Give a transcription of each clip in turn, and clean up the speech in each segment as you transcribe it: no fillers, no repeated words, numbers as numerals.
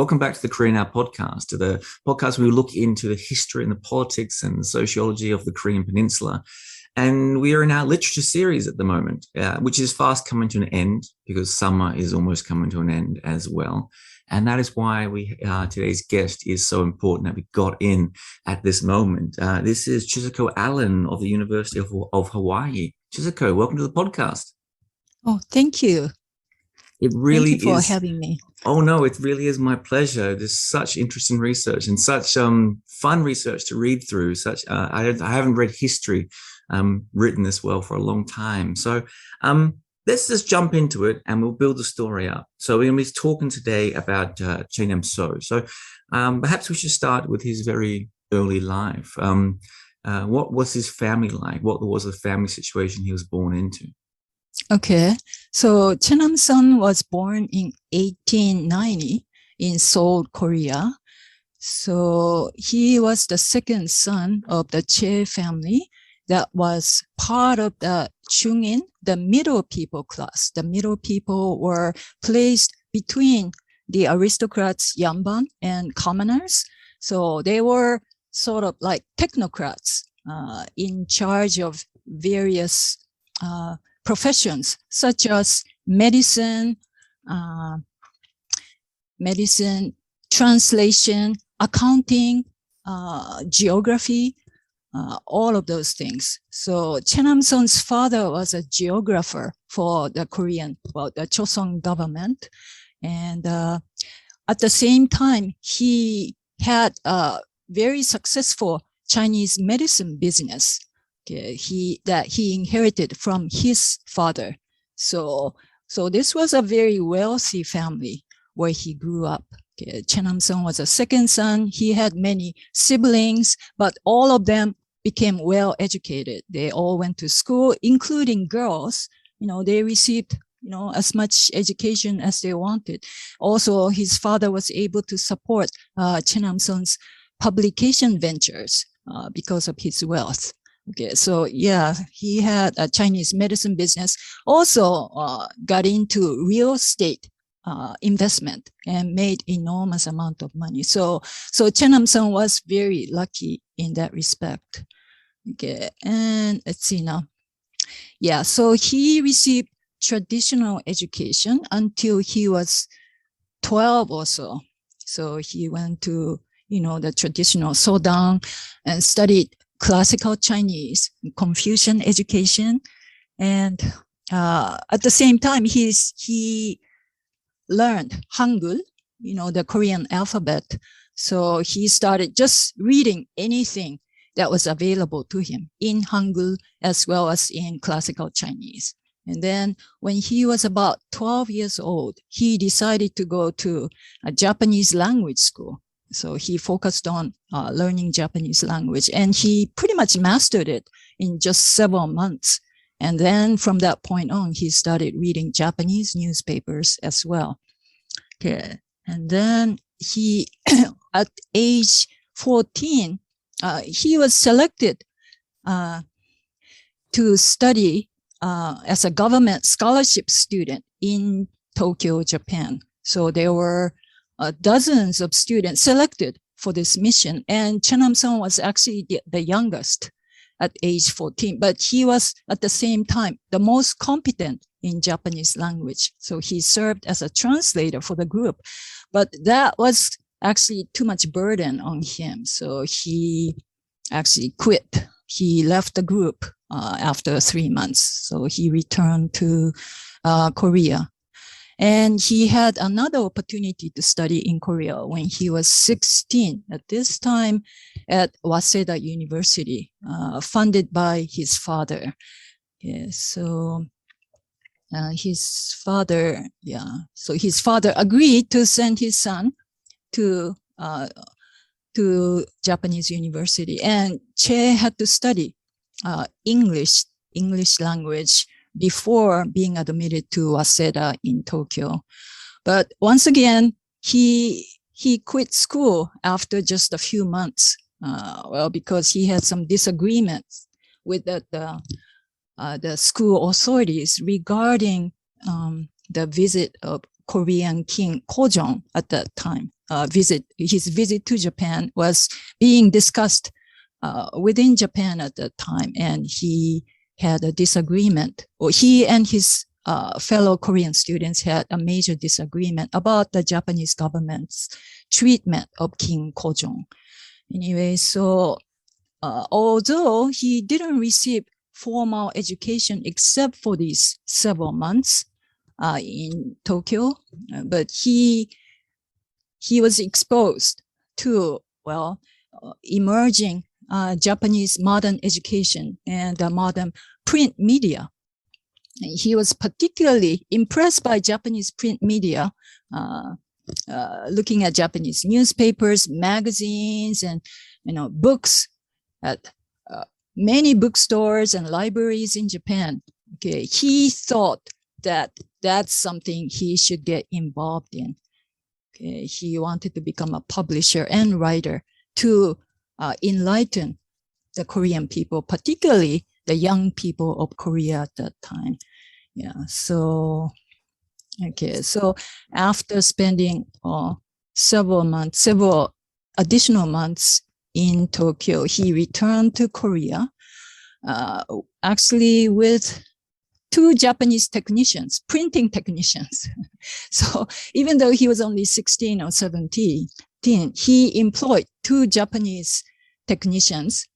Welcome back to the Korea Now podcast, to the podcast where we look into the history and the politics and the sociology of the Korean Peninsula. And we are in our literature series at the moment, which is fast coming to an end because summer is almost coming to an end as well. And that is why today's guest is so important that we got in at this moment. This is Chizuko Allen of the University of Hawai'i. Chizuko, welcome to the podcast. Oh, thank you. It really Thank you for having me. Oh, no, it really is my pleasure. There's such interesting research and such fun research to read through. I haven't read history written this well for a long time. So let's just jump into it and we'll build the story up. So we're going to be talking today about Choe Nam-son. So perhaps we should start with his very early life. What was his family like? What was the family situation he was born into? Okay, so Choe Nam-son was born in 1890 in Seoul, Korea. So he was the second son of the Choe family that was part of the Chungin, the middle people class. The middle people were placed between the aristocrats, Yanban, and commoners. So they were sort of like technocrats in charge of various professions such as medicine, translation, accounting, geography, all of those things. So Choe Nam-son's father was a geographer for the the Choson government. And at the same time, he had a very successful Chinese medicine business. That he inherited from his father. So this was a very wealthy family where he grew up. Choe Nam-son was a second son. He had many siblings, but all of them became well educated. They all went to school, including girls. They received, as much education as they wanted. Also, his father was able to support Choe Nam-son's publication ventures because of his wealth. Okay, so yeah, he had a Chinese medicine business, also got into real estate investment and made enormous amount of money. So Choe Nam-son was very lucky in that respect. Okay, and let's see now. Yeah, so he received traditional education until he was 12 or so. So he went to, the traditional Sodang and studied classical Chinese, Confucian education. And at the same time, he learned Hangul, the Korean alphabet. So he started just reading anything that was available to him in Hangul as well as in classical Chinese. And then when he was about 12 years old, he decided to go to a Japanese language school. So he focused on learning Japanese language, and he pretty much mastered it in just several months. And then from that point on, he started reading Japanese newspapers as well. Okay. And then he, at age 14, he was selected to study as a government scholarship student in Tokyo, Japan. So there were dozens of students selected for this mission. And Choe Nam-son was actually the youngest at age 14, but he was at the same time the most competent in Japanese language. So he served as a translator for the group, but that was actually too much burden on him. So he actually quit. He left the group after 3 months. So he returned to Korea. And he had another opportunity to study in Korea when he was 16, at this time at Waseda University, funded by his father. Yeah, so his father agreed to send his son to Japanese university. And Che had to study English language before being admitted to Waseda in Tokyo. But once again, he quit school after just a few months, because he had some disagreements with the school authorities regarding the visit of Korean King Kojong at that time. his visit to Japan was being discussed within Japan at that time, and he had a disagreement, or he and his fellow Korean students had a major disagreement about the Japanese government's treatment of King Kojong. Anyway, so although he didn't receive formal education except for these several months in Tokyo, but he was exposed to, emerging Japanese modern education and modern print media. He was particularly impressed by Japanese print media, looking at Japanese newspapers, magazines, and books at many bookstores and libraries in Japan. Okay, he thought that that's something he should get involved in. Okay, he wanted to become a publisher and writer to enlighten the Korean people, particularly the young people of Korea at that time. Yeah, so after spending several additional months in Tokyo, he returned to Korea, actually with 2 Japanese technicians, printing technicians. So even though he was only 16 or 17, he employed 2 Japanese technicians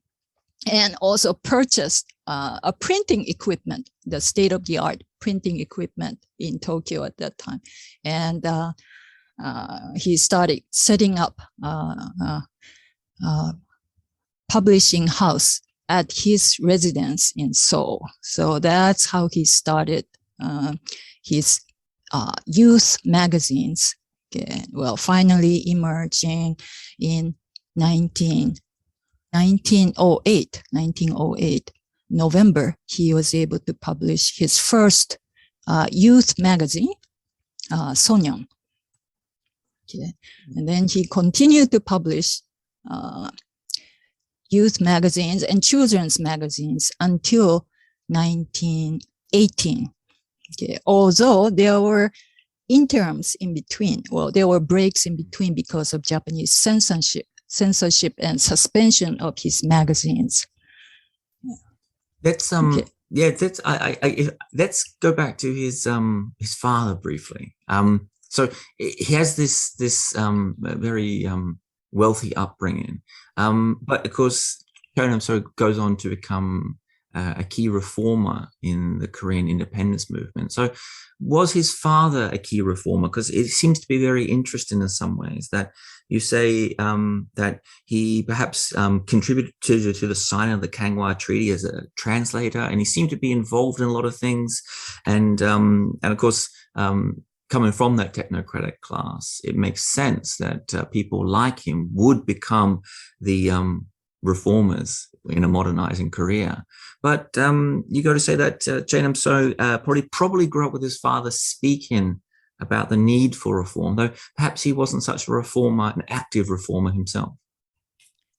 and also purchased a printing equipment, the state-of-the-art printing equipment in Tokyo at that time. And he started setting up publishing house at his residence in Seoul. So that's how he started his youth magazines. Okay. Well, finally emerging in 1908, November, he was able to publish his first youth magazine, Sonyeon. Okay. And then he continued to publish youth magazines and children's magazines until 1918. Okay. Although there were interims in between, there were breaks in between because of Japanese censorship and suspension of his magazines. Let's let's go back to his father briefly. So he has this very wealthy upbringing, but of course Choe Nam-son goes on to become a key reformer in the Korean independence movement. So was his father a key reformer? Because it seems to be very interesting in some ways that you say that he perhaps contributed to the signing of the Kangwa Treaty as a translator, and he seemed to be involved in a lot of things. And of course, coming from that technocratic class, it makes sense that people like him would become the reformers in a modernizing Korea. But you got to say that Choe Nam-son probably grew up with his father speaking about the need for reform, though perhaps he wasn't such a reformer, an active reformer himself.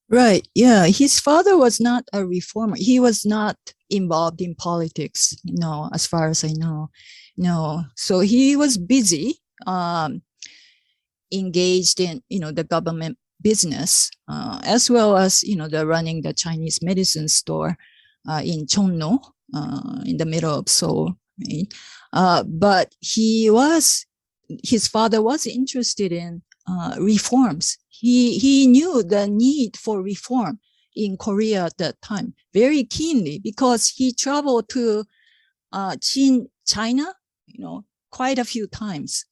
Right. Yeah. His father was not a reformer. He was not involved in politics, as far as I know. No. So he was busy, engaged in, the government business, as well as, the running the Chinese medicine store in Cheonno, in the middle of Seoul. Right? But his father was interested in reforms. He knew the need for reform in Korea at that time very keenly because he traveled to China, quite a few times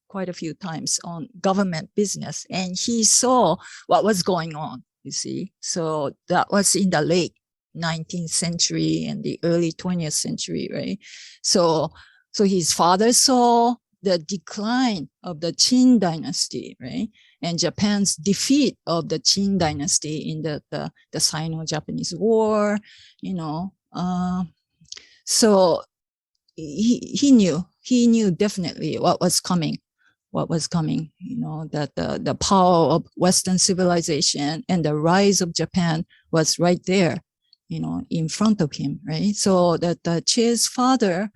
on government business, and he saw what was going on, you see. So that was in the late 19th century and the early 20th century, right? So his father saw the decline of the Qin dynasty, right? And Japan's defeat of the Qin dynasty in the Sino-Japanese War, so he knew definitely what was coming, that the power of Western civilization and the rise of Japan was right there, in front of him, right? So that Che's father,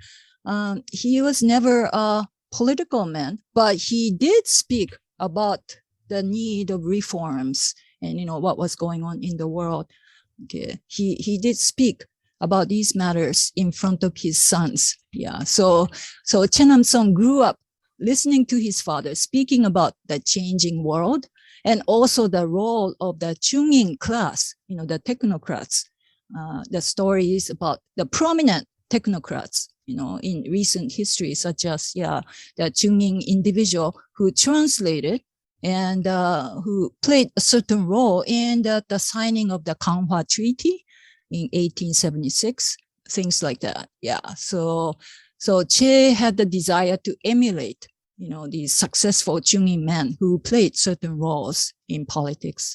he was never a political man, but he did speak about the need of reforms and, what was going on in the world. Okay. He did speak about these matters in front of his sons. Yeah. So Choe Nam-son grew up listening to his father speaking about the changing world and also the role of the Chunging class, the technocrats, the stories about the prominent technocrats, in recent history, such as, the Chunging individual who translated and who played a certain role in the signing of the Kanhwa Treaty in 1876, things like that. Yeah. So Che had the desire to emulate, these successful Chunging men who played certain roles in politics.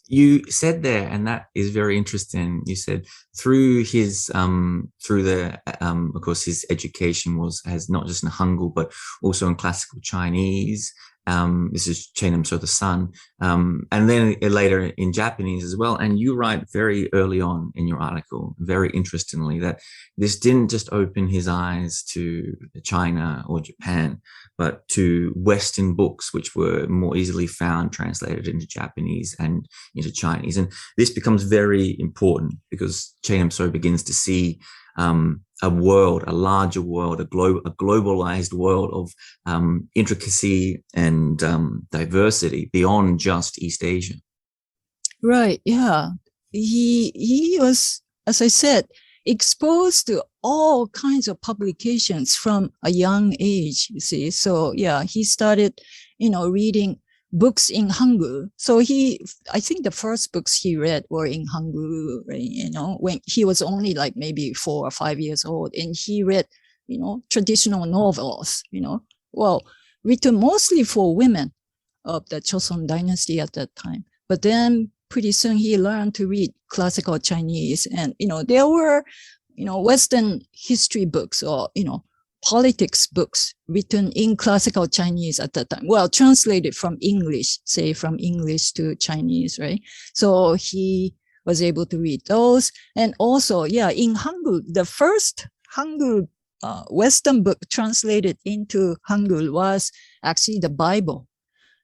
You said there, and that is very interesting. You said through his, of course, his education has not just in Hangul, but also in classical Chinese. This is Choe Nam-son, the son, and then later in Japanese as well. And you write very early on in your article, very interestingly, that this didn't just open his eyes to China or Japan, but to Western books, which were more easily found, translated into Japanese and into Chinese. And this becomes very important because Choe Nam-son begins to see a world, a larger world, a globalized world of intricacy and diversity beyond just East Asia. Right. Yeah. He was, as I said, exposed to all kinds of publications from a young age, you see. So yeah, he started, reading books in Hangul. So I think the first books he read were in Hangul, right? When he was only like maybe 4 or 5 years old, and he read, traditional novels, well, written mostly for women of the Joseon dynasty at that time. But then pretty soon he learned to read classical Chinese, and, there were, Western history books or, politics books written in classical Chinese at that time. Well, translated from English, say from English to Chinese, right? So he was able to read those. And also, in Hangul, the first Hangul Western book translated into Hangul was actually the Bible.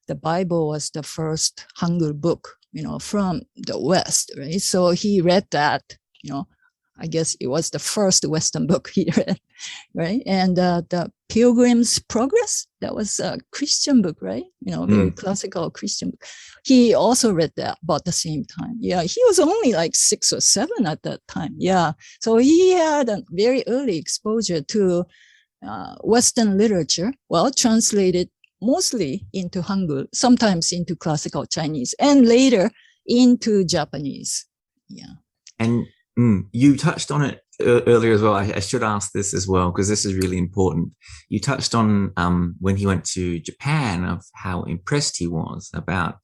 The Bible was the first Hangul book, from the West, right? So he read that, I guess it was the first Western book he read, right? And the Pilgrim's Progress, that was a Christian book, right? Very classical Christian book. He also read that about the same time. Yeah, he was only like 6 or 7 at that time. Yeah, so he had a very early exposure to Western literature, well, translated mostly into Hangul, sometimes into classical Chinese, and later into Japanese. Yeah. And you touched on it earlier as well. I should ask this as well, because this is really important. You touched on when he went to Japan, of how impressed he was about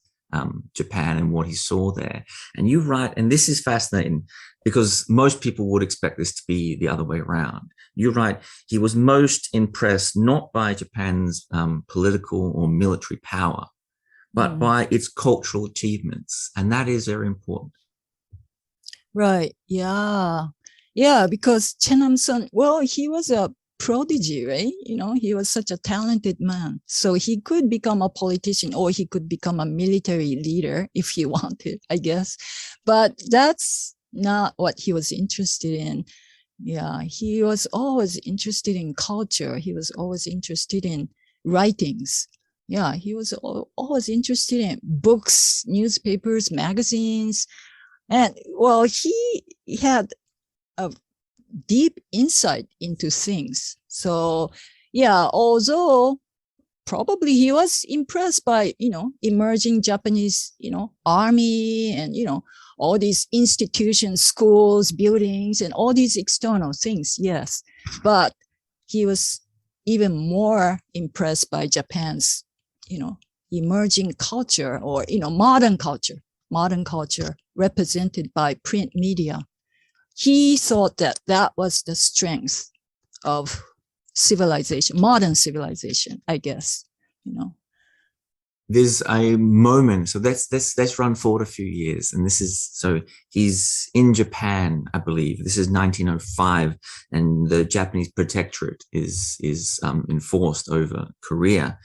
Japan and what he saw there. And you write, and this is fascinating because most people would expect this to be the other way around. You write, he was most impressed not by Japan's political or military power, but by its cultural achievements. And that is very important. Right. Yeah. Yeah. Because Choe Nam-son, well, he was a prodigy, right? He was such a talented man. So he could become a politician or he could become a military leader if he wanted, I guess. But that's not what he was interested in. Yeah. He was always interested in culture. He was always interested in writings. Yeah. He was always interested in books, newspapers, magazines. And well, he had a deep insight into things. So yeah, although probably he was impressed by, emerging Japanese, army and, all these institutions, schools, buildings, and all these external things. Yes. But he was even more impressed by Japan's, emerging culture or, modern culture represented by print media. He thought that was the strength of civilization, modern civilization, I guess, there's a moment. So let's run forward a few years, and this is so he's in Japan, I believe. This is 1905, and the Japanese protectorate is enforced over Korea,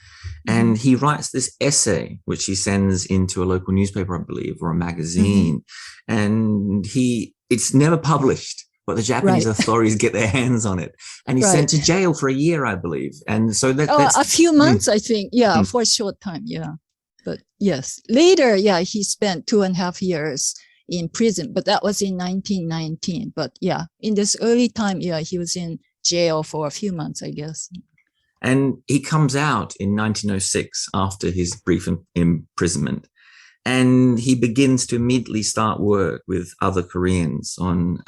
and he writes this essay which he sends into a local newspaper, I believe, or a magazine, and it's never published. But the Japanese authorities get their hands on it, and he's sent to jail for a year, I believe. And so that's a few months, I think. Yeah, for a short time. Yeah, but yes, later, yeah, he spent 2.5 years in prison, but that was in 1919. But yeah, in this early time, yeah, he was in jail for a few months, I guess. And he comes out in 1906 after his brief imprisonment, and he begins to immediately start work with other Koreans on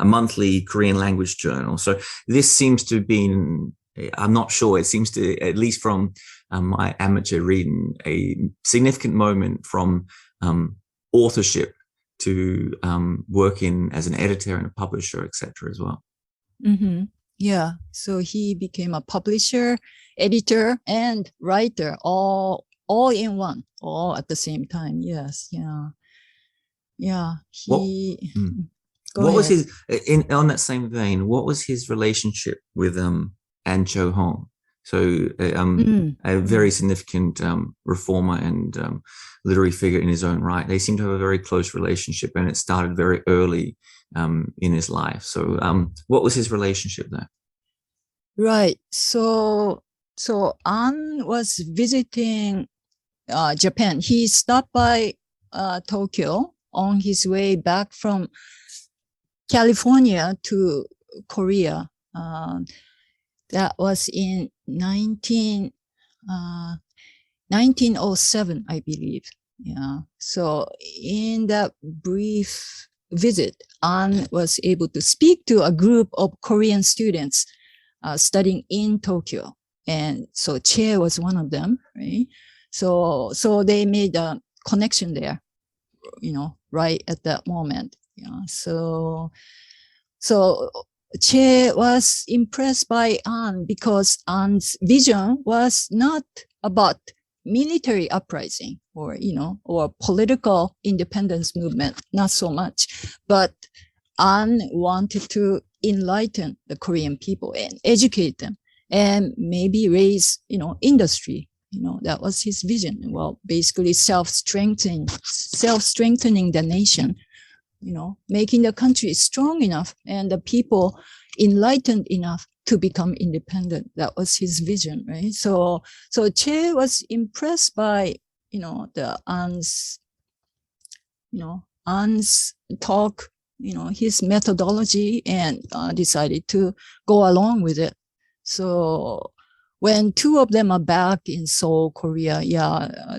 a monthly Korean language journal. So this seems to have been, I'm not sure, it seems to, at least from my amateur reading, a significant moment from authorship to working as an editor and a publisher, etc. as well. Yeah, so he became a publisher, editor, and writer, all in one, all at the same time. Yes, yeah. What was his, on that same vein, what was his relationship with An Cho-hong? So a very significant reformer and literary figure in his own right. They seem to have a very close relationship, and it started very early in his life. So what was his relationship there? Right. So An was visiting Japan. He stopped by Tokyo on his way back from California to Korea. That was in 1907, I believe. Yeah. So in that brief visit, An was able to speak to a group of Korean students studying in Tokyo. And so Choe was one of them, right? So they made a connection there, right at that moment. Yeah. So Choe was impressed by An because An's vision was not about military uprising or political independence movement, not so much, but An wanted to enlighten the Korean people and educate them and maybe raise, industry. That was his vision. Well, basically self-strengthening the nation, making the country strong enough and the people enlightened enough to become independent. That was his vision, right? So Choe was impressed by, the An's talk, his methodology, and decided to go along with it. So when two of them are back in Seoul, Korea,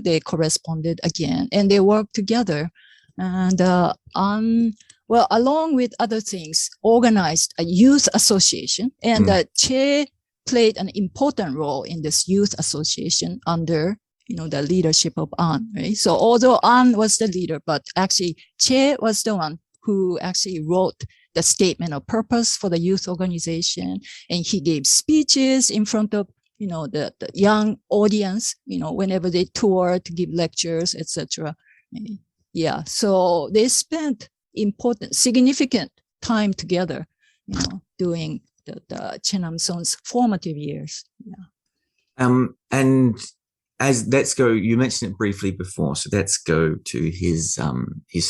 they corresponded again and they worked together. And along with other things, organized a youth association, and Choe played an important role in this youth association under, the leadership of An, right? So although An was the leader, but actually Choe was the one who actually wrote the statement of purpose for the youth organization, and he gave speeches in front of, the young audience, whenever they toured to give lectures, etc. Yeah, so they spent significant time together, during the Choe Nam-son's formative years. Yeah. And let's go, you mentioned it briefly before, so let's go to his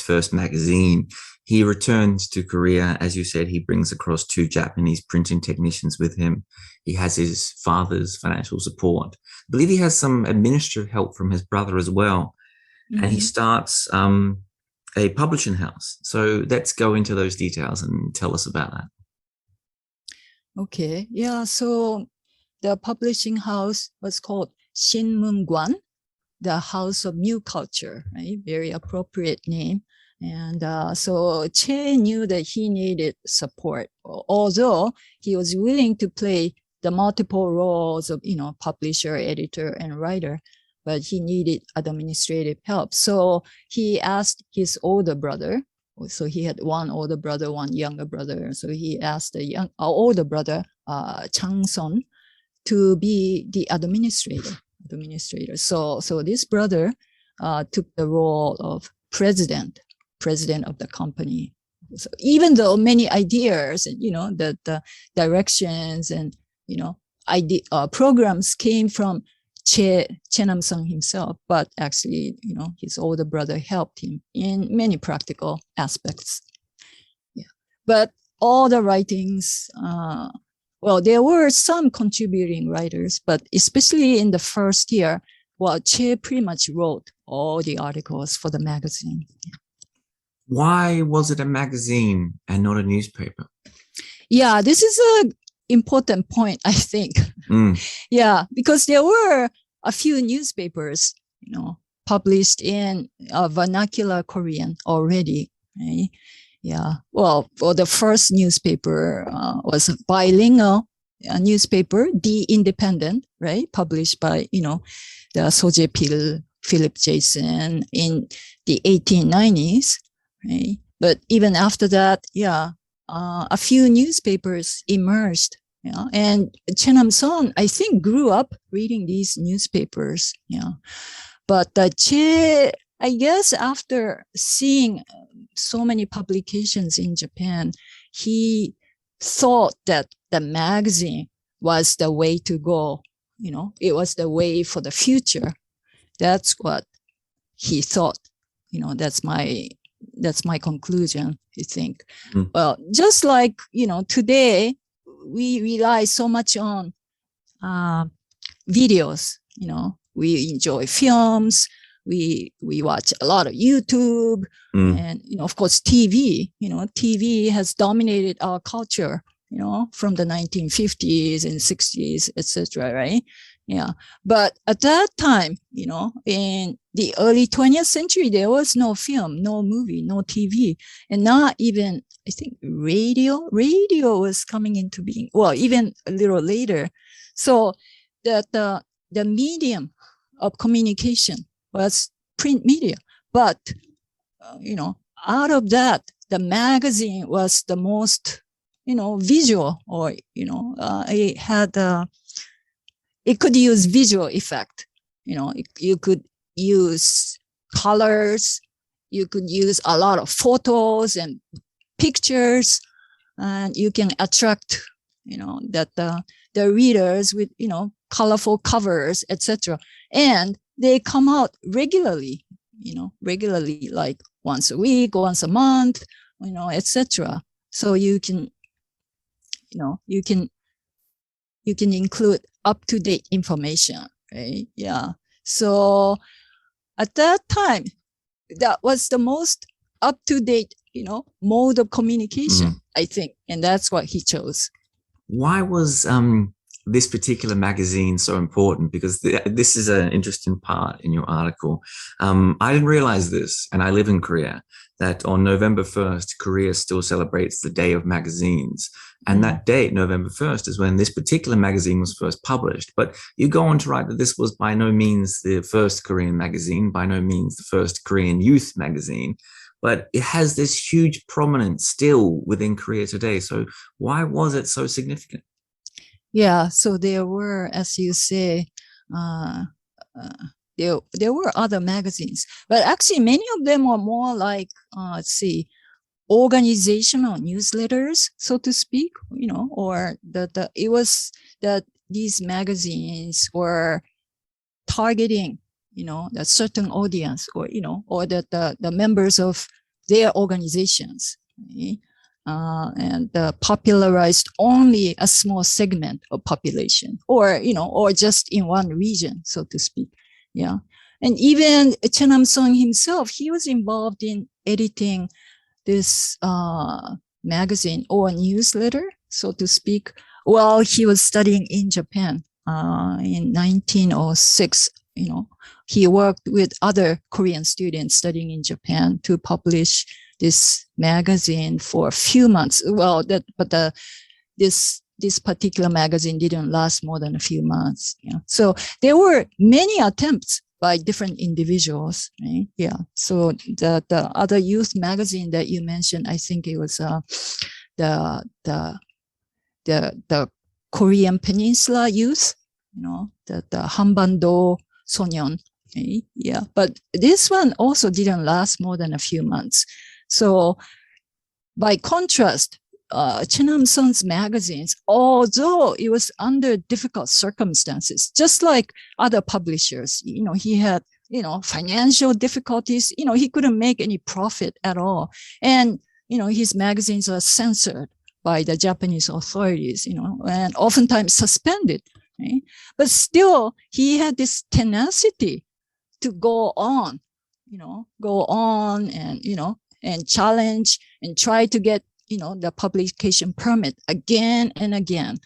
first magazine. He returns to Korea. As you said, he brings across 2 Japanese printing technicians with him. He has his father's financial support. I believe he has some administrative help from his brother as well. And he starts a publishing house. So let's go into those details and tell us about that. Okay. Yeah. So the publishing house was called Shinmun-gwan, the House of New Culture, right? Very appropriate name. And so Choe knew that he needed support, although he was willing to play the multiple roles of, publisher, editor, and writer, but he needed administrative help. So he asked his older brother. So he had one older brother, one younger brother. So he asked older brother, Chang-son, to be the administrator. administrator. So this brother took the role of president of the company. So even though many ideas and, the directions and, programs came from Choe Nam-son himself, but actually, his older brother helped him in many practical aspects. Yeah. But all the writings, there were some contributing writers, but especially in the first year, Choe pretty much wrote all the articles for the magazine. Why was it a magazine and not a newspaper? Yeah, this is an important point, I think. Yeah, because there were a few newspapers, published in vernacular Korean already. Right? Yeah. Well, the first newspaper was a bilingual newspaper, The Independent, right? Published by, the Soje Pil, Philip Jason in the 1890s, right? But even after that, a few newspapers emerged. Yeah, and Choe Nam-son, I think, grew up reading these newspapers. Yeah, but Choe, I guess, after seeing so many publications in Japan, he thought that the magazine was the way to go. It was the way for the future. That's what he thought. That's my conclusion, I think. Well, just like, today, we rely so much on videos. We enjoy films. We watch a lot of YouTube and, of course, TV. TV has dominated our culture, from the 1950s and 60s, etc. Right? Yeah. But at that time, in the early 20th century, there was no film, no movie, no TV, and not even, I think, radio. Radio was coming into being, well, even a little later. So that the medium of communication was print media. But, out of that, the magazine was the most, visual, or, it had, it could use visual effect. You could use colors. You could use a lot of photos and pictures, and you can attract, that the readers with, colorful covers, etc. And they come out regularly, like once a week, once a month, etc. So you can include up-to-date information, right? Yeah. So at that time, that was the most up-to-date, mode of communication, I think. And that's what he chose. Why was this particular magazine so important? Because this is an interesting part in your article. I didn't realize this, and I live in Korea, that on November 1st, Korea still celebrates the Day of Magazines. And that date, November 1st, is when this particular magazine was first published. But you go on to write that this was by no means the first Korean magazine, by no means the first Korean youth magazine, but it has this huge prominence still within Korea today. So why was it so significant? Yeah, so there were, as you say, there were other magazines, but actually many of them were more like, organizational newsletters, so to speak, or it was that these magazines were targeting, a certain audience, or, or that the members of their organizations, right? And popularized only a small segment of population, or, or just in one region, so to speak. Yeah. And even Choe Nam-son himself, he was involved in editing this magazine or newsletter, so to speak, while he was studying in Japan in 1906. He worked with other Korean students studying in Japan to publish this magazine for a few months. Well, this particular magazine didn't last more than a few months. Yeah. So there were many attempts by different individuals, right? Yeah. So the other youth magazine that you mentioned, I think it was the Korean Peninsula Youth. the Hanbando Sonyeon. Okay? Yeah, but this one also didn't last more than a few months. So by contrast, Choe Nam-son's magazines, although it was under difficult circumstances, just like other publishers, he had, financial difficulties, he couldn't make any profit at all. And, his magazines are censored by the Japanese authorities, and oftentimes suspended. Okay? But still, he had this tenacity to go on and challenge and try to get, the publication permit again and again,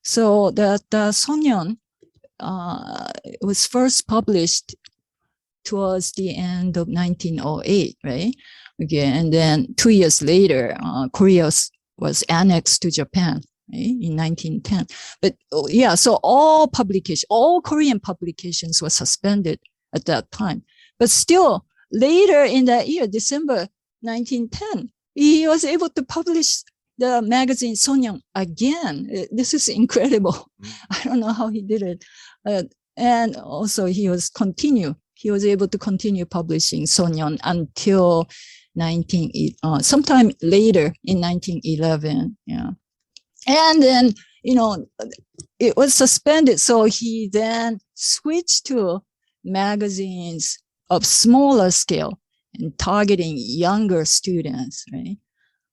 So the Sonyeon was first published towards the end of 1908, right? Okay, and then 2 years later, Korea was annexed to Japan, right, in 1910. But yeah, so all Korean publications were suspended at that time. But still, later in that year, December 1910, he was able to publish the magazine Sonyeon again. This is incredible. I don't know how he did it. And also he was able to continue publishing Sonyeon until sometime later in 1911. Yeah. And then, it was suspended. So he then switched to magazines of smaller scale and targeting younger students, right?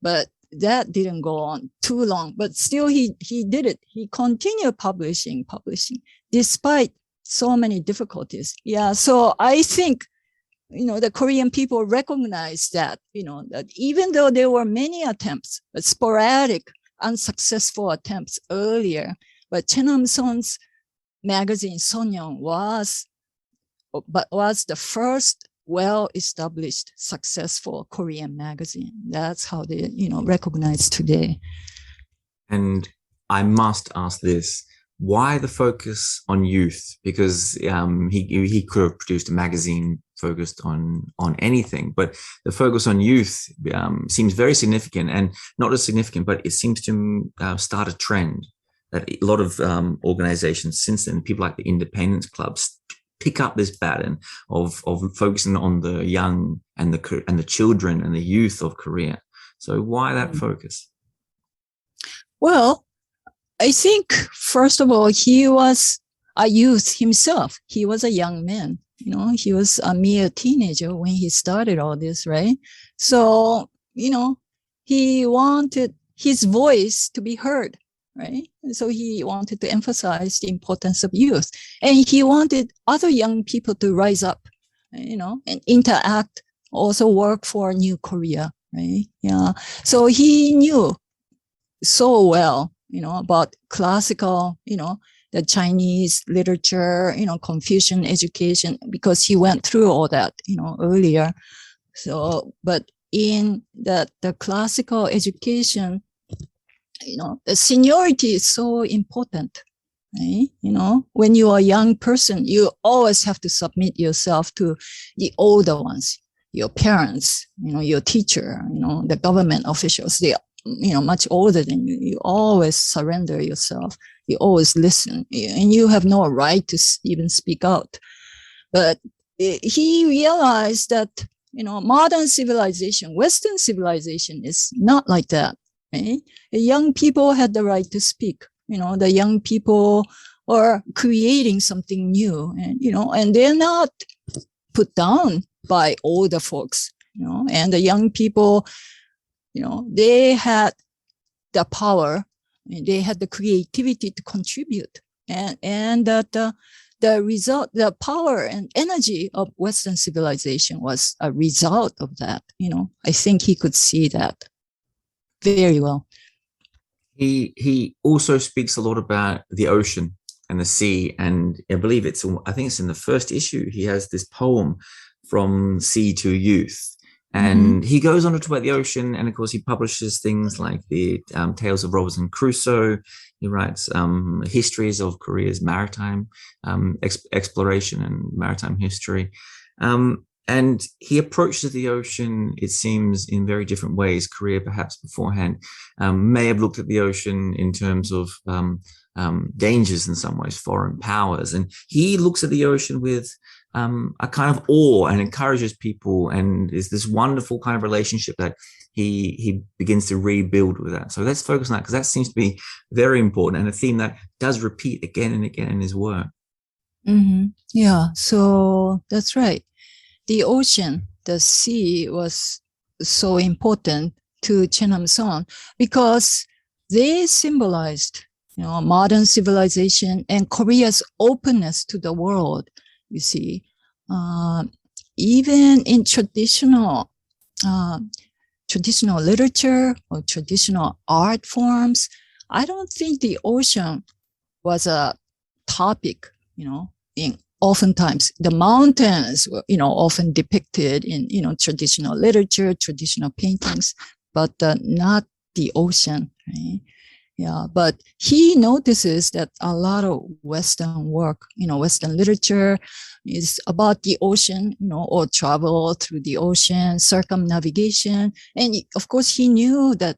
But that didn't go on too long, but still he did it. He continued publishing, despite so many difficulties. Yeah. So I think, the Korean people recognize that, that even though there were many attempts, but sporadic, unsuccessful attempts earlier, but Choe Nam-son's magazine Sonyeon was the first well-established, successful Korean magazine. That's how they, recognize today. And I must ask this: why the focus on youth? Because he could have produced a magazine focused on anything, but the focus on youth seems very significant, and not as significant, but it seems to start a trend that a lot of organizations since then, people like the independence clubs, pick up this pattern of focusing on the young and the children and the youth of Korea. So why that focus? Well, I think, first of all, he was a youth himself. He was a young man. He was a mere teenager when he started all this, right? So, he wanted his voice to be heard, right? So he wanted to emphasize the importance of youth. And he wanted other young people to rise up, and interact, also work for New Korea, right? Yeah. So he knew so well, about classical, the Chinese literature, Confucian education, because he went through all that, earlier. So, but in the classical education, the seniority is so important, right? When you are a young person, you always have to submit yourself to the older ones, your parents, your teacher, the government officials. They much older than you. You always surrender yourself. You always listen, and you have no right to even speak out. But he realized that, modern civilization, Western civilization is not like that. Right? The young people had the right to speak. The young people are creating something new, and they're not put down by older folks, and the young people, they had the power, and they had the creativity to contribute, and that the result, the power and energy of Western civilization was a result of that. I think he could see that very well. He also speaks a lot about the ocean and the sea, and I think it's in the first issue. He has this poem, From Sea to Youth. And he goes on to talk about the ocean, and of course he publishes things like the Tales of Robinson Crusoe. He writes histories of Korea's maritime exploration and maritime history. and he approaches the ocean, it seems, in very different ways. Korea, perhaps beforehand, may have looked at the ocean in terms of dangers in some ways, foreign powers. And he looks at the ocean with a kind of awe and encourages people, and is this wonderful kind of relationship that he begins to rebuild with that. So let's focus on that, because that seems to be very important and a theme that does repeat again and again in his work. Mm-hmm. Yeah, so that's right. The ocean, the sea was so important to Choe Nam-son because they symbolized, modern civilization and Korea's openness to the world. You see, even in traditional literature or traditional art forms, I don't think the ocean was a topic, oftentimes the mountains were, often depicted in, traditional literature, traditional paintings, but not the ocean, right? Yeah, but he notices that a lot of Western work, Western literature is about the ocean, or travel through the ocean, circumnavigation. And of course, he knew that,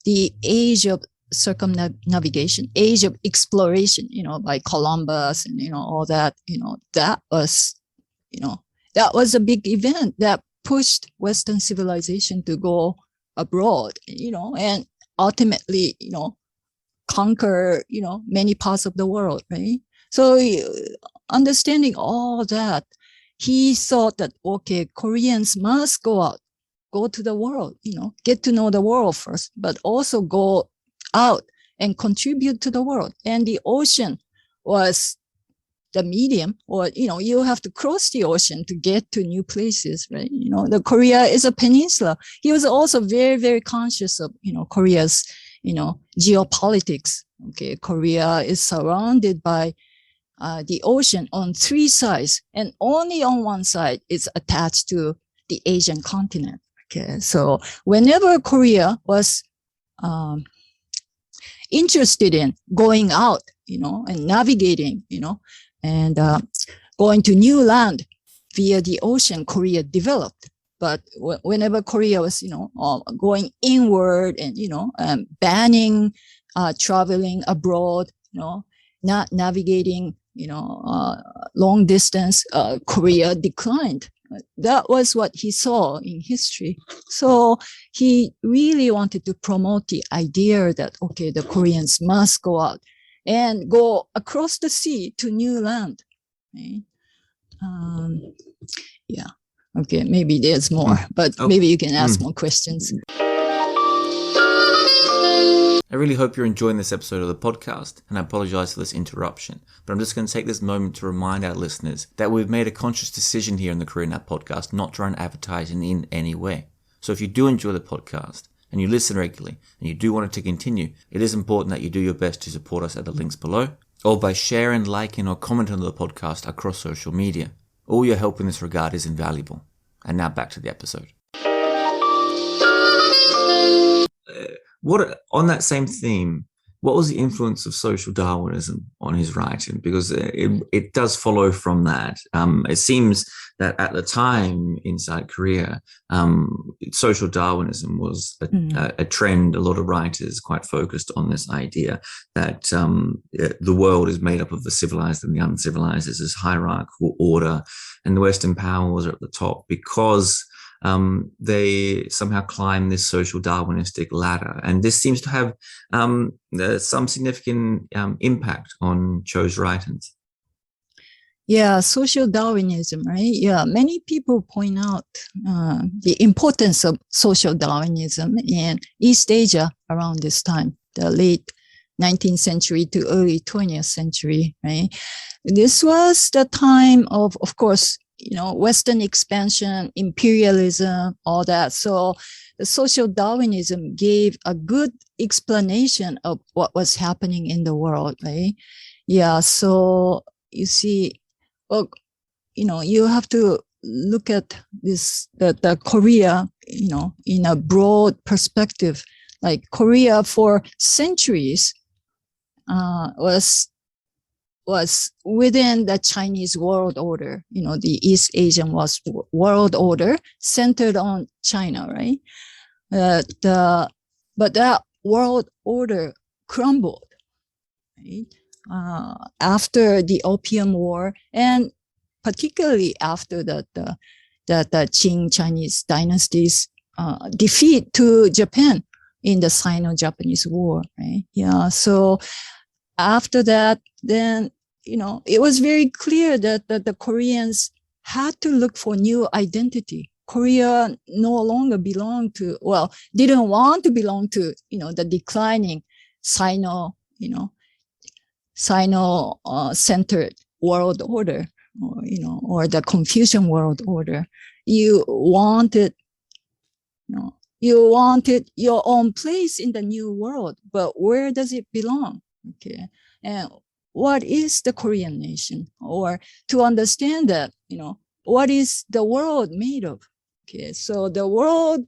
the age of circumnavigation, age of exploration, by Columbus and, all that, that was a big event that pushed Western civilization to go abroad, and ultimately, conquer, many parts of the world, right? So understanding all that, he thought that, okay, Koreans must go out, go to the world, get to know the world first, but also go out and contribute to the world. And the ocean was the medium, or, you have to cross the ocean to get to new places, right? The Korea is a peninsula. He was also very, very conscious of, Korea's, geopolitics. Okay. Korea is surrounded by the ocean on three sides, and only on one side is attached to the Asian continent. Okay. So whenever Korea was, interested in going out, and navigating, and going to new land via the ocean, Korea developed. But whenever Korea was, going inward and, banning traveling abroad, not navigating, long distance, Korea declined. That was what he saw in history. So he really wanted to promote the idea that, okay, the Koreans must go out and go across the sea to new land. Right? Yeah. Okay, maybe there's more, but maybe you can ask more questions. I really hope you're enjoying this episode of the podcast, and I apologize for this interruption, but I'm just going to take this moment to remind our listeners that we've made a conscious decision here in the Korean App Podcast not to run advertising in any way. So if you do enjoy the podcast, and you listen regularly, and you do want it to continue, it is important that you do your best to support us at the links below, or by sharing, liking, or commenting on the podcast across social media. All your help in this regard is invaluable. And now back to the episode. On that same theme, what was the influence of social Darwinism on his writing? Because it does follow from that. It seems that at the time inside Korea, social Darwinism was a trend. A lot of writers quite focused on this idea that the world is made up of the civilized and the uncivilized. There's this hierarchical order, and the Western powers are at the top because they somehow climb this social Darwinistic ladder. And this seems to have some significant impact on Choe's writings. Yeah, social Darwinism, right? Yeah, many people point out the importance of social Darwinism in East Asia around this time, the late 19th century to early 20th century, right? This was the time of course, Western expansion, imperialism, all that. So the social Darwinism gave a good explanation of what was happening in the world, right? Yeah. So you see, well, you have to look at this, the Korea, in a broad perspective. Like Korea for centuries was was within the Chinese world order. The East Asian world order centered on China, right? But that world order crumbled, right? After the Opium War, and particularly after the Qing Chinese dynasty's defeat to Japan in the Sino-Japanese War, right? Yeah. So after that, then, it was very clear that the Koreans had to look for new identity. Korea no longer didn't want to belong to, the declining Sino centered world order, or the Confucian world order. You wanted your own place in the new world, but where does it belong? Okay. And what is the Korean nation? Or to understand that, what is the world made of? Okay. So the world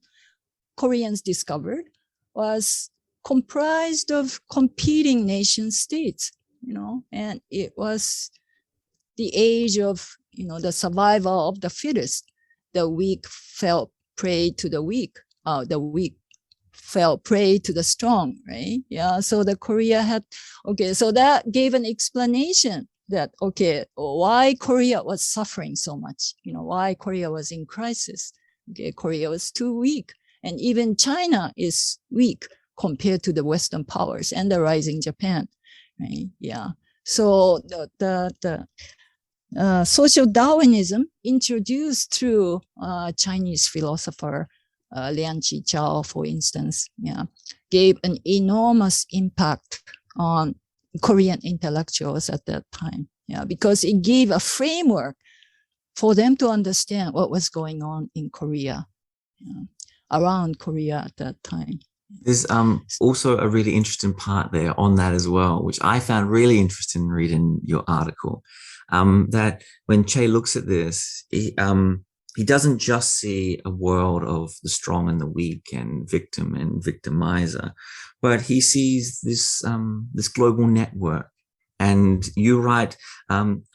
Koreans discovered was comprised of competing nation states, and it was the age of, the survival of the fittest. The weak fell prey to the weak. The weak fell prey to the strong, right? Yeah. So the Korea had, so that gave an explanation that, why Korea was suffering so much, why Korea was in crisis. Korea was too weak. And even China is weak compared to the Western powers and the rising Japan, right? Yeah. So the social Darwinism introduced through Chinese philosopher Lian Chi-chao, for instance, gave an enormous impact on Korean intellectuals at that time, because it gave a framework for them to understand what was going on in Korea, around Korea at that time. There's also a really interesting part there on that as well, which I found really interesting in reading your article, that when Che looks at this, he doesn't just see a world of the strong and the weak and victim and victimizer, but he sees this global network. And you write,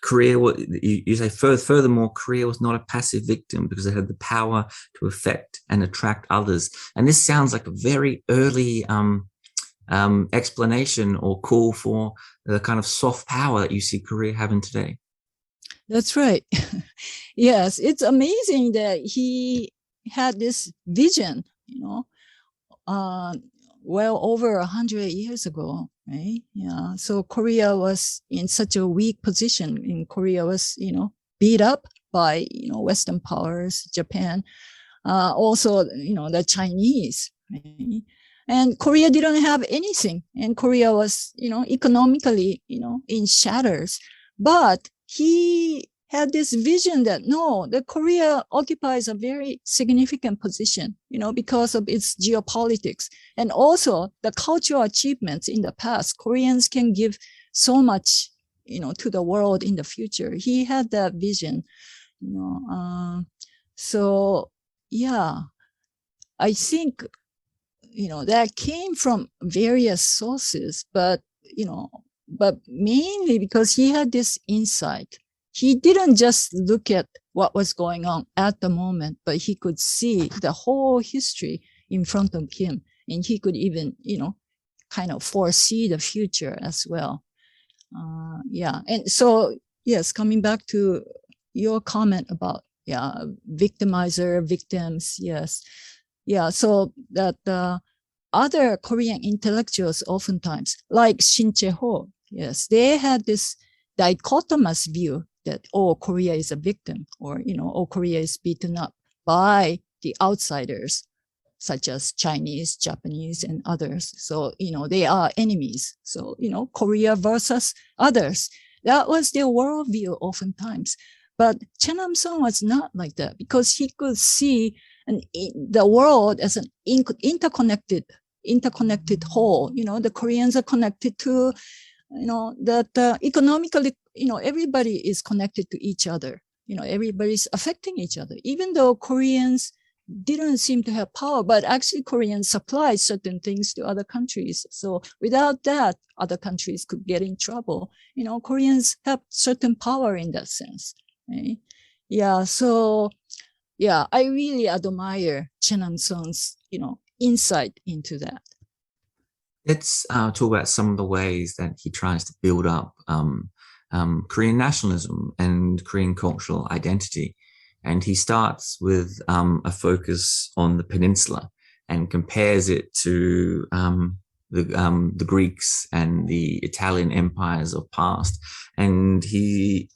Korea, you say furthermore, Korea was not a passive victim because it had the power to affect and attract others. And this sounds like a very early explanation or call for the kind of soft power that you see Korea having today. That's right. Yes, it's amazing that he had this vision, well over 100 years ago, right? Yeah. So Korea was in such a weak position, and Korea was, beat up by, Western powers, Japan, also, the Chinese, right? And Korea didn't have anything, and Korea was, economically, in shatters. But he had this vision that the Korea occupies a very significant position, because of its geopolitics and also the cultural achievements in the past. Koreans can give so much, to the world in the future. He had that vision, so yeah, I think, that came from various sources, but mainly because he had this insight. He didn't just look at what was going on at the moment, but he could see the whole history in front of him. And he could even, kind of foresee the future as well. And so, yes, coming back to your comment about, victimizer, victims, yes. Yeah, so that other Korean intellectuals oftentimes, like Shin Che-ho, yes, they had this dichotomous view that, Korea is a victim, or, Korea is beaten up by the outsiders, such as Chinese, Japanese, and others. So, they are enemies. So, Korea versus others. That was their worldview oftentimes. But Choe Nam-son was not like that, because he could see the world as an interconnected whole. The Koreans are connected to, that economically, everybody is connected to each other. Everybody's affecting each other. Even though Koreans didn't seem to have power, but actually Koreans supplied certain things to other countries. So without that, other countries could get in trouble. Koreans have certain power in that sense. Right? Yeah. So yeah, I really admire Choe Nam-son's, insight into that. Let's talk about some of the ways that he tries to build up Korean nationalism and Korean cultural identity. And he starts with a focus on the peninsula and compares it to the Greeks and the Italian empires of past. And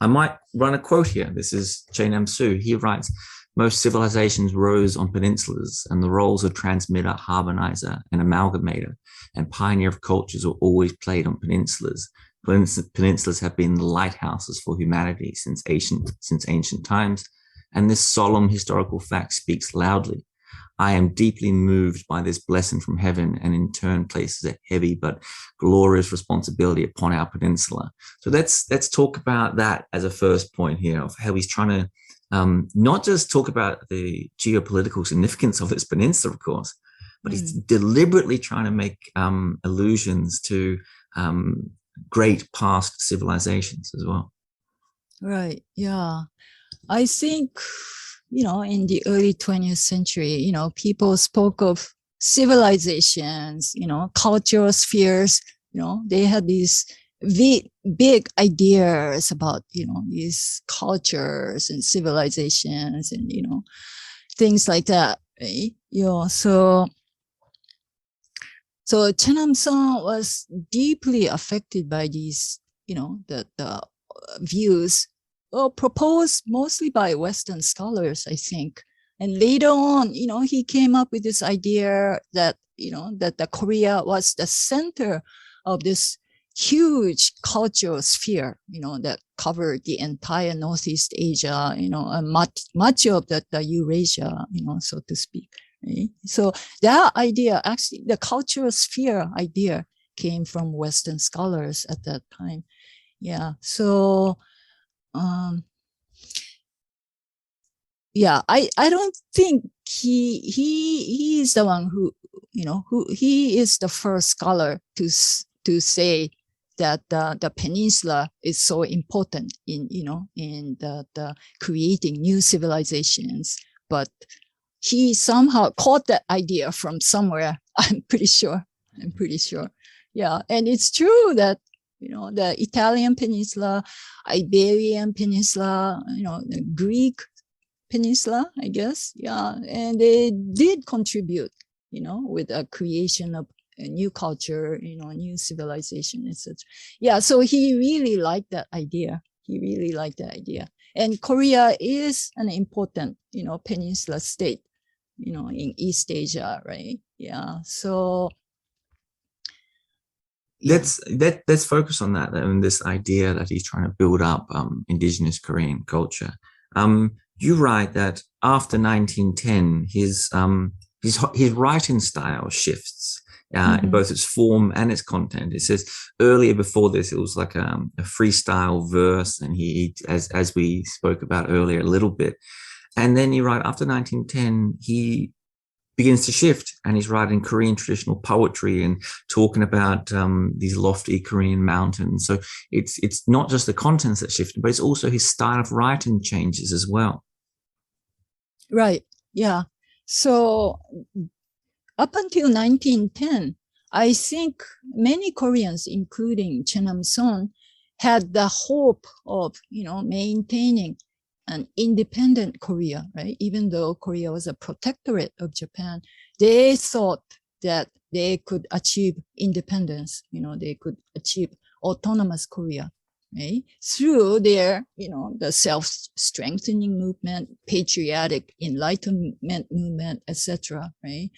I might run a quote here. This is Choe Nam-son. He writes, "Most civilizations rose on peninsulas, and the roles of transmitter, harmonizer, and amalgamator and pioneer of cultures were always played on peninsulas. Peninsulas have been the lighthouses for humanity since ancient times, and this solemn historical fact speaks loudly. I am deeply moved by this blessing from heaven, and in turn places a heavy but glorious responsibility upon our peninsula." So let's talk about that as a first point here of how he's trying to not just talk about the geopolitical significance of this peninsula, of course, but he's deliberately trying to make allusions to great past civilizations as well. Right. Yeah. I think, in the early 20th century, people spoke of civilizations, cultural spheres, they had these big ideas about, these cultures and civilizations and, things like that. Right? So Choe Nam-son was deeply affected by these, the views proposed mostly by Western scholars, I think. And later on, he came up with this idea that, that the Korea was the center of this huge cultural sphere, that covered the entire Northeast Asia, and much of the Eurasia, so to speak. Right? So that idea, actually, the cultural sphere idea came from Western scholars at that time. Yeah. So, I don't think he is the one who he is the first scholar to say that the peninsula is so important in the creating new civilizations, but he somehow caught that idea from somewhere. I'm pretty sure. Yeah, and it's true that the Italian peninsula, Iberian peninsula, the Greek peninsula, I guess. Yeah. And they did contribute, with the creation of a new culture, a new civilization, etc. Yeah. So he really liked that idea. And Korea is an important, peninsula state, in East Asia, right? Yeah. So let's focus on that and this idea that he's trying to build up indigenous Korean culture. You write that after 1910, his writing style shifts in both its form and its content. It says earlier before this, it was like a freestyle verse, and he as we spoke about earlier a little bit. And then you write after 1910, he begins to shift, and he's writing Korean traditional poetry and talking about these lofty Korean mountains. So it's not just the contents that shift, but it's also his style of writing changes as well. Right. Yeah. So up until 1910, I think many Koreans, including Choe Nam-son, had the hope of, maintaining an independent Korea, right? Even though Korea was a protectorate of Japan, they thought that they could achieve independence, they could achieve autonomous Korea, right? Through their, the self-strengthening movement, patriotic enlightenment movement, etc., right?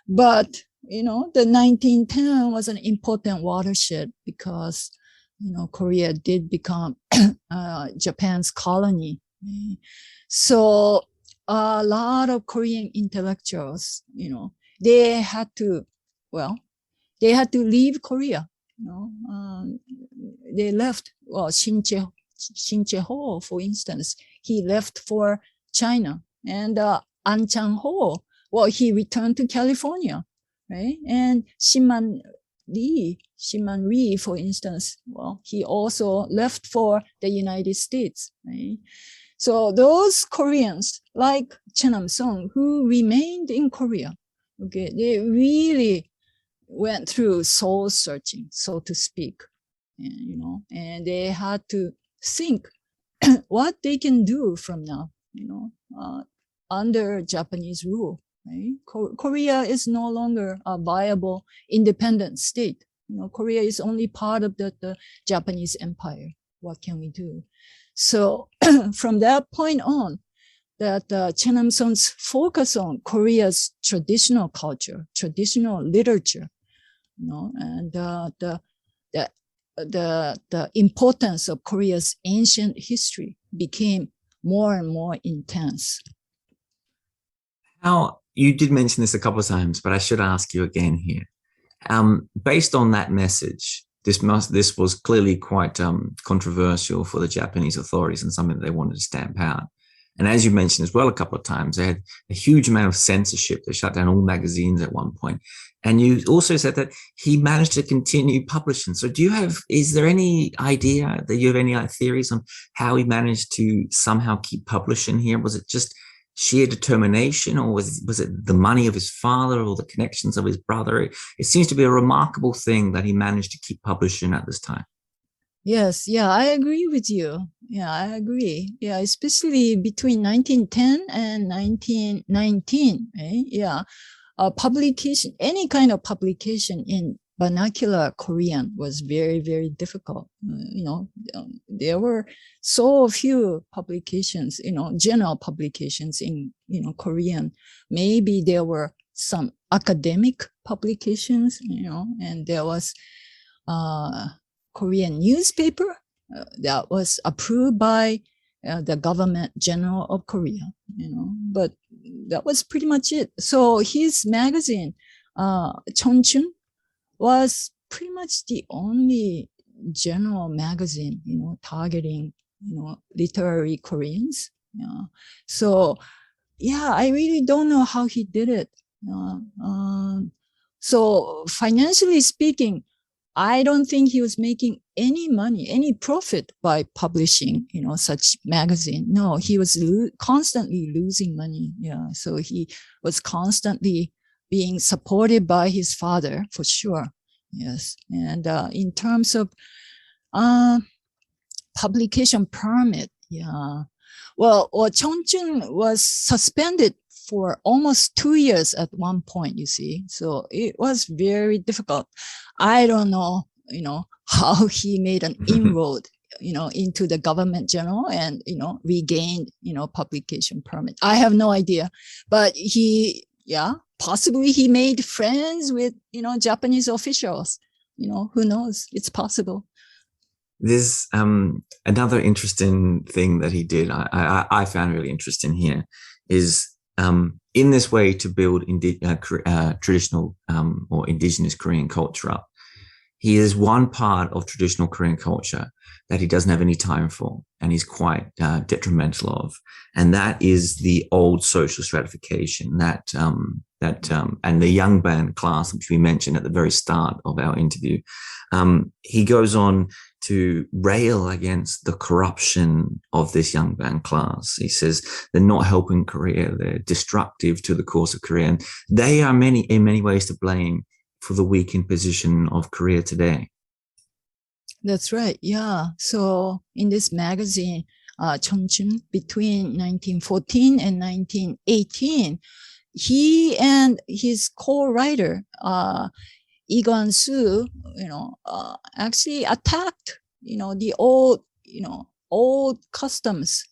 But, the 1910 was an important watershed because, Korea did become Japan's colony. So a lot of Korean intellectuals, they had to leave Korea. They left. Well, Shin Chae-ho, for instance, he left for China, and An Chang-ho, well, he returned to California, right? And Shinman Rhee, for instance, well, he also left for the United States, right? So those Koreans, like Choe Nam-son, who remained in Korea, okay, they really went through soul searching, so to speak, and they had to think what they can do from now, under Japanese rule. Right? Korea is no longer a viable independent state. Korea is only part of the Japanese empire. What can we do? So from that point on, that Choe Nam-son's focus on Korea's traditional culture, traditional literature, and the importance of Korea's ancient history became more and more intense. Now, you did mention this a couple of times, but I should ask you again here. Based on that message, this was clearly quite controversial for the Japanese authorities and something that they wanted to stamp out. And as you mentioned as well a couple of times, they had a huge amount of censorship. They shut down all magazines at one point. And you also said that he managed to continue publishing. So is there any idea that you have any theories on how he managed to somehow keep publishing here? Was it just sheer determination, or was it the money of his father or the connections of his brother? It seems to be a remarkable thing that he managed to keep publishing at this time. Yes, yeah, I agree with you. Yeah, I agree. Yeah, especially between 1910 and 1919, right? Yeah, publication, any kind of publication in vernacular Korean was very, very difficult. There were so few publications, general publications in, Korean. Maybe there were some academic publications, and there was Korean newspaper that was approved by the government general of Korea, but that was pretty much it. So his magazine, Chonchun, was pretty much the only general magazine, targeting, literary Koreans. So, yeah, I really don't know how he did it. So financially speaking, I don't think he was making any money, any profit by publishing, such magazine. No, he was constantly losing money. Yeah. So he was constantly being supported by his father, for sure. Yes. And in terms of publication permit, yeah. Well, Chonchun was suspended for almost 2 years at one point, you see. So it was very difficult. I don't know, how he made an inroad, into the government general and, regained, publication permit. I have no idea, but possibly he made friends with, Japanese officials, who knows? It's possible. There's another interesting thing that he did, I found really interesting here, is in this way to build traditional or indigenous Korean culture up. He is one part of traditional Korean culture that he doesn't have any time for, and he's quite detrimental of, and that is the old social stratification and the young band class, which we mentioned at the very start of our interview. He goes on to rail against the corruption of this young band class. He says they're not helping Korea, they're destructive to the course of Korea, and they are in many ways to blame for the weakened position of Korea today. That's right. Yeah. So in this magazine, Chonchun, between 1914 and 1918, he and his co-writer, Lee Kwan-soo, actually attacked, the old customs,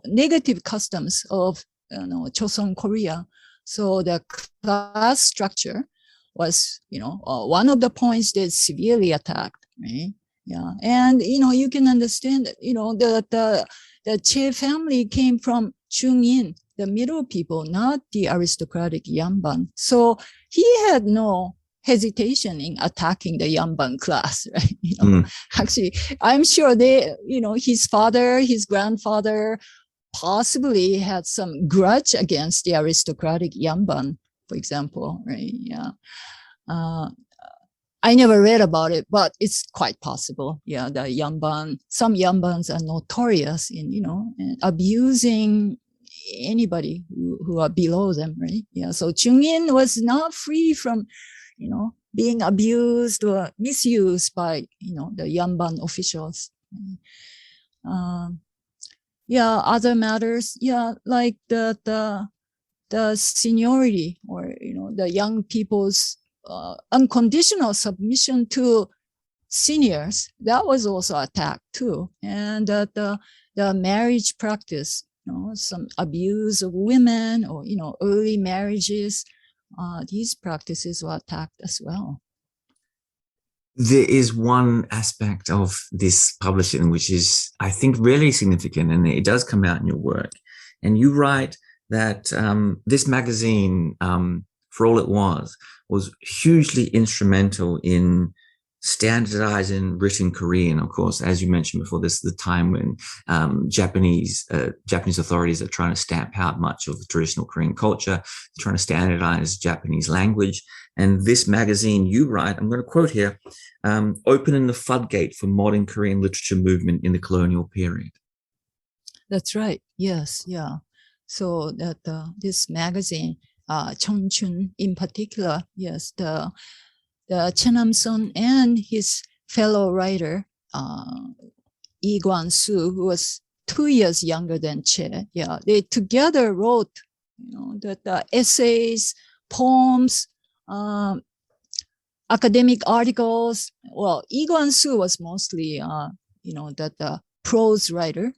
negative customs of, Joseon Korea. So the class structure was, one of the points they severely attacked, right? Yeah. And, you can understand that, the Che family came from Chungin, the middle people, not the aristocratic Yamban. So he had no hesitation in attacking the Yamban class, right? Actually, I'm sure his father, his grandfather, possibly had some grudge against the aristocratic Yamban, for example, right? Yeah. I never read about it, but it's quite possible. Yeah, the Yamban, some Yambans are notorious in, abusing anybody who are below them, right? Yeah, so Chungin was not free from, being abused or misused by, the Yamban officials. Yeah, other matters, yeah, like the seniority or, the young people's unconditional submission to seniors, that was also attacked too. And the marriage practice, some abuse of women or, early marriages, these practices were attacked as well. There is one aspect of this publishing which is, I think, really significant, and it does come out in your work. And you write that this magazine, for all it was hugely instrumental in standardizing written Korean. Of course, as you mentioned before, this is the time when Japanese authorities are trying to stamp out much of the traditional Korean culture, trying to standardize Japanese language. And this magazine, you write, I'm going to quote here, opening the floodgate for modern Korean literature movement in the colonial period. That's right. Yes. Yeah. So that this magazine, Cheonchun in particular, yes, the Choe Nam-son and his fellow writer, Lee Kwan-soo, who was 2 years younger than Che, yeah, they together wrote, the essays, poems, academic articles. Well, Lee Kwan-soo was mostly, the prose writer.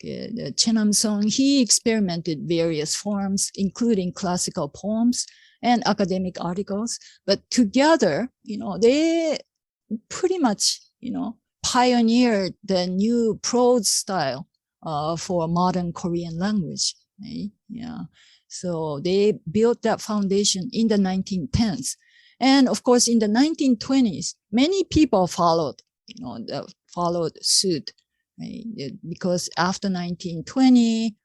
The Choe Nam-son, he experimented various forms, including classical poems and academic articles. But together, they pretty much, pioneered the new prose style for modern Korean language. Right? Yeah. So they built that foundation in the 1910s. And of course, in the 1920s, many people followed suit. Right? Because after 1920,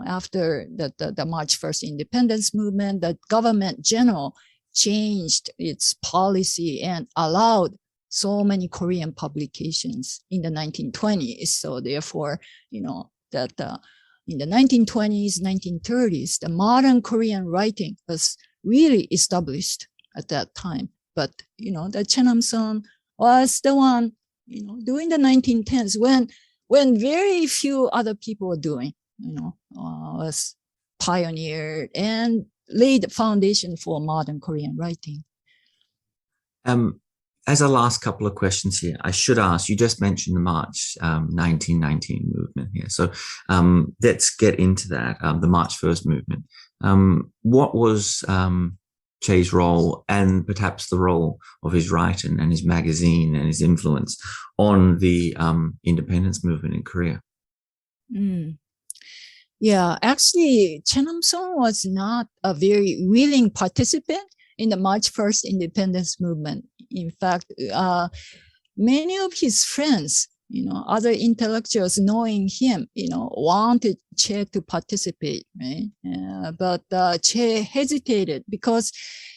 after the March 1st independence movement, the government general changed its policy and allowed so many Korean publications in the 1920s. So therefore, that in the 1920s, 1930s, the modern Korean writing was really established at that time. But, the Choe Nam-son was the one, during the 1910s when very few other people were doing, was pioneered and laid the foundation for modern Korean writing. As a last couple of questions here, I should ask, you just mentioned the March 1919 movement here. So let's get into that, the March 1st movement. What was Che's role, and perhaps the role of his writing and his magazine and his influence on the independence movement in Korea? Yeah, actually, Choe Nam-son was not a very willing participant in the March 1st independence movement. In fact, many of his friends, other intellectuals knowing him, wanted Che to participate, right? But Che hesitated because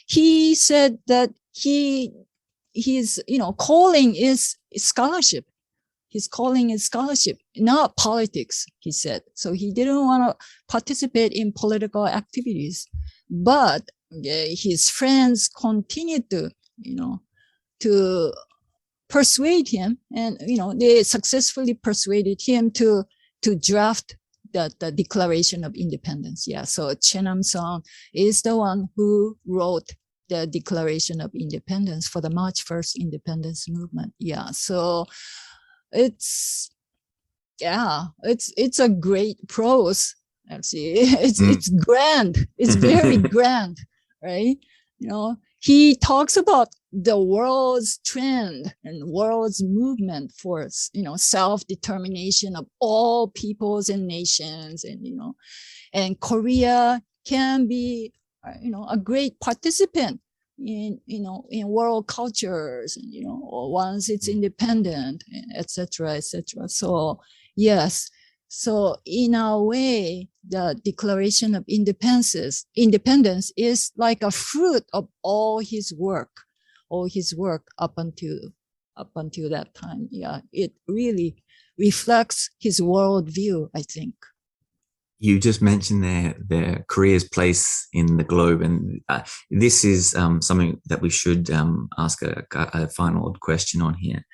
he said that his calling is scholarship. His calling is scholarship, not politics, he said. So he didn't want to participate in political activities. But his friends continued to persuade him, and they successfully persuaded him to draft the Declaration of Independence. Yeah, so Choe Nam-son is the one who wrote the Declaration of Independence for the March 1st independence movement. Yeah, so it's a great prose. Actually, it's grand. It's very grand, right? He talks about the world's trend and world's movement for, self-determination of all peoples and nations. And Korea can be, a great participant in world cultures, once it's independent, etc., etc. So yes, So in a way, the Declaration of Independence is like a fruit of all his work up until that time. Yeah, it really reflects his worldview, I think. You just mentioned their Korea's place in the globe, and this is something that we should ask a final question on here.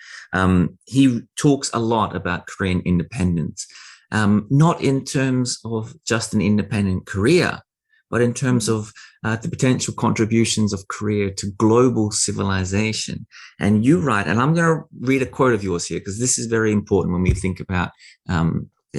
He talks a lot about Korean independence, not in terms of just an independent Korea, but in terms of the potential contributions of Korea to global civilization. And you write, and I'm going to read a quote of yours here, because this is very important when we think about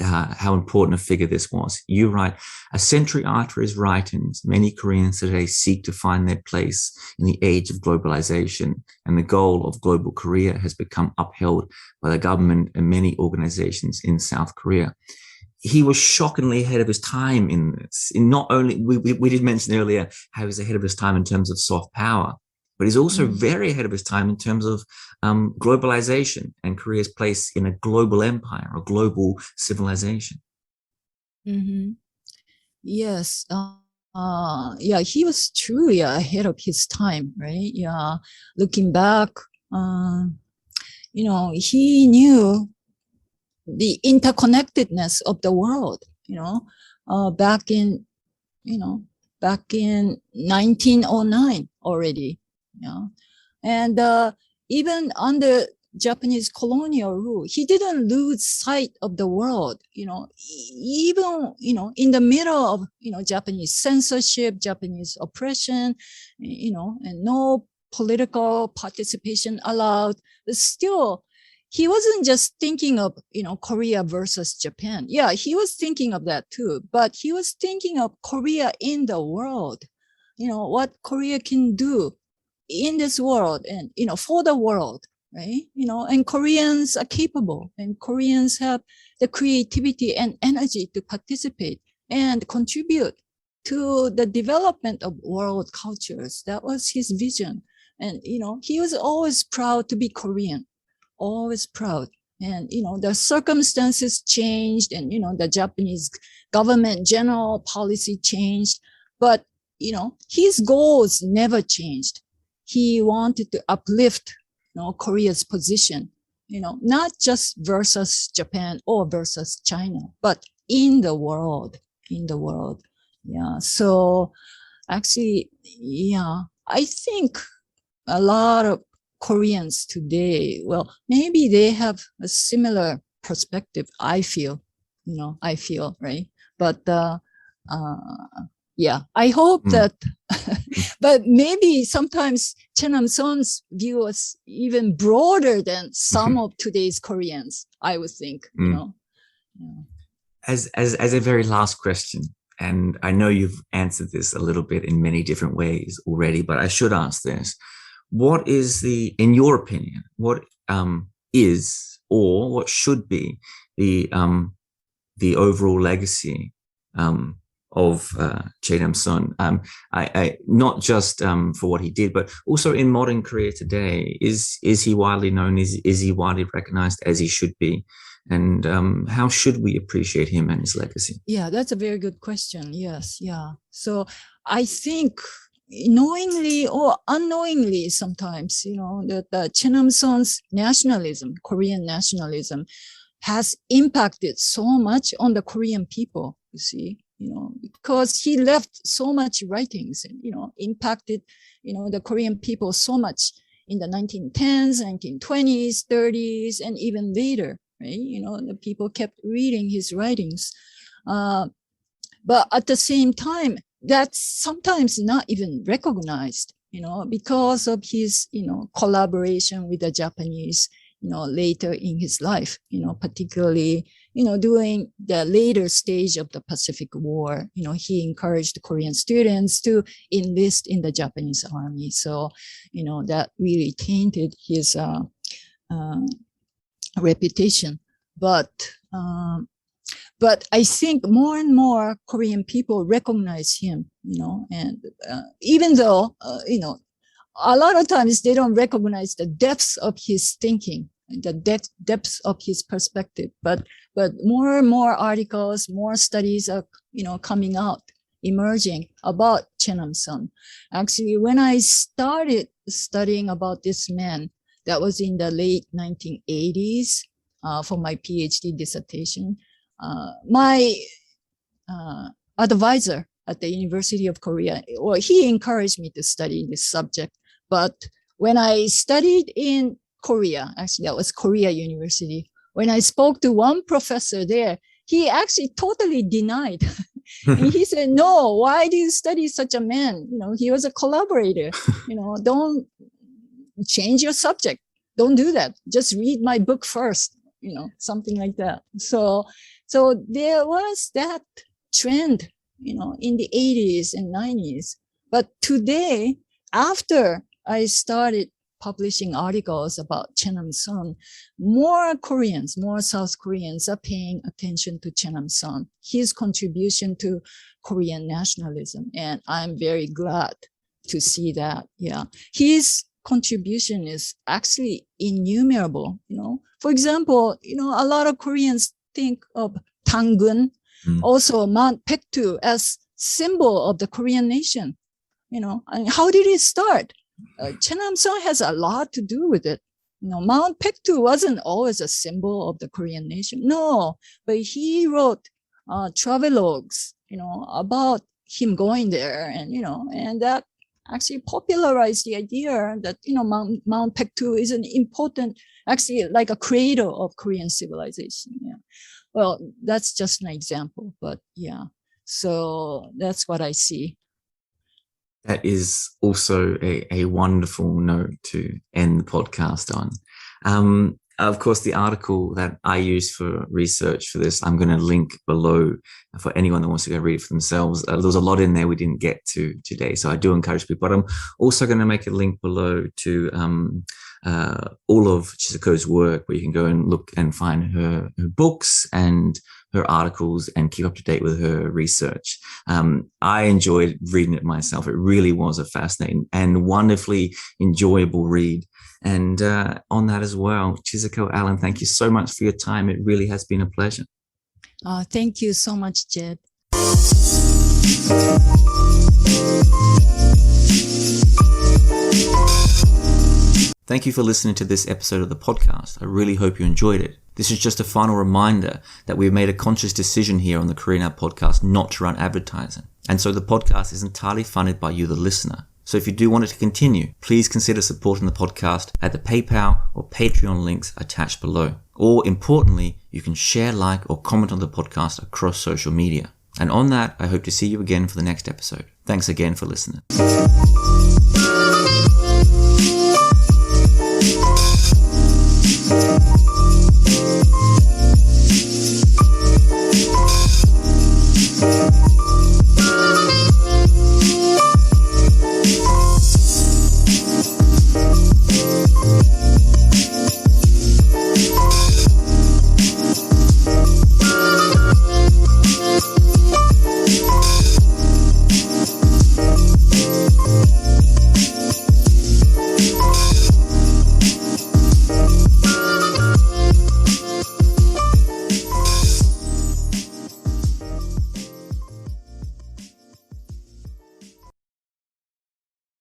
how important a figure this was. You write, a century after his writings, many Koreans today seek to find their place in the age of globalization, and the goal of global Korea has become upheld by the government and many organizations in South Korea. He was shockingly ahead of his time in this. In not only, we did mention earlier how he's ahead of his time in terms of soft power, but he's also very ahead of his time in terms of globalization and Korea's place in a global empire or global civilization. Yes. Yeah, he was truly ahead of his time, right? Yeah. Looking back, he knew the interconnectedness of the world, back in 1909 already. Yeah. And even under Japanese colonial rule, he didn't lose sight of the world, even, in the middle of, Japanese censorship, Japanese oppression, and no political participation allowed. But still, he wasn't just thinking of, Korea versus Japan. Yeah, he was thinking of that too, but he was thinking of Korea in the world, what Korea can do in this world and, for the world, right? And Koreans are capable, and Koreans have the creativity and energy to participate and contribute to the development of world cultures. That was his vision. And, he was always proud to be Korean. Always proud. And, the circumstances changed, and, the Japanese government general policy changed, but, his goals never changed. He wanted to uplift, Korea's position, not just versus Japan or versus China, but in the world. Yeah. So actually, yeah, I think a lot of Koreans today, well, maybe they have a similar perspective. I feel, right? But, yeah, I hope that, but maybe sometimes Choe Nam-son's view was even broader than some of today's Koreans, I would think, Yeah. As a very last question, and I know you've answered this a little bit in many different ways already, but I should ask this. What is in your opinion, what is or what should be the overall legacy of Choe Nam-son? I not just for what he did, but also in modern Korea today. Is he widely known? Is he widely recognized as he should be? And how should we appreciate him and his legacy? Yeah, that's a very good question. Yes, yeah. So I think, knowingly or unknowingly sometimes, that Choe Nam-son's nationalism, Korean nationalism, has impacted so much on the Korean people, you see, because he left so much writings, and, impacted, the Korean people so much in the 1910s, 1920s, 30s, and even later, right? The people kept reading his writings. But at the same time, that's sometimes not even recognized, because of his, collaboration with the Japanese, later in his life, particularly, during the later stage of the Pacific War, he encouraged Korean students to enlist in the Japanese army. So, that really tainted his reputation. But I think more and more Korean people recognize him, and even though, a lot of times they don't recognize the depths of his thinking, the depths of his perspective. But but more and more articles, more studies are, coming out, emerging about Choe Nam-son. Actually, when I started studying about this man, that was in the late 1980s for my PhD dissertation. My advisor at the University of Korea, well, he encouraged me to study this subject. But when I studied in Korea, actually that was Korea University, when I spoke to one professor there, he actually totally denied. And he said, no, why do you study such a man? He was a collaborator. Don't change your subject. Don't do that. Just read my book first, something like that. So there was that trend, in the 80s and 90s. But today, after I started publishing articles about Choe Nam-son, more Koreans, more South Koreans are paying attention to Choe Nam-son, his contribution to Korean nationalism. And I'm very glad to see that. Yeah. His contribution is actually innumerable. For example, a lot of Koreans think of Tangun, also Mount Paektu, as symbol of the Korean nation. And how did it start? Choe Nam-son has a lot to do with it. Mount Paektu wasn't always a symbol of the Korean nation. No, but he wrote travelogues, about him going there, and that actually popularized the idea that, Mount Paektu is an important, actually like a creator of Korean civilization. Yeah. Well, that's just an example, but yeah. So that's what I see. That is also a wonderful note to end the podcast on. Of course, the article that I used for research for this, I'm going to link below for anyone that wants to go read it for themselves. There's a lot in there we didn't get to today, so I do encourage people. But I'm also going to make a link below to all of Chizuko's work, where you can go and look and find her books and her articles and keep up to date with her research. I enjoyed reading it myself. It really was a fascinating and wonderfully enjoyable read. And on that as well, Chizuko Allen, thank you so much for your time. It really has been a pleasure. Thank you so much, Jed. Thank you for listening to this episode of the podcast. I really hope you enjoyed it. This is just a final reminder that we've made a conscious decision here on the Korean Out podcast not to run advertising. And so the podcast is entirely funded by you, the listener. So if you do want it to continue, please consider supporting the podcast at the PayPal or Patreon links attached below. Or importantly, you can share, like, or comment on the podcast across social media. And on that, I hope to see you again for the next episode. Thanks again for listening.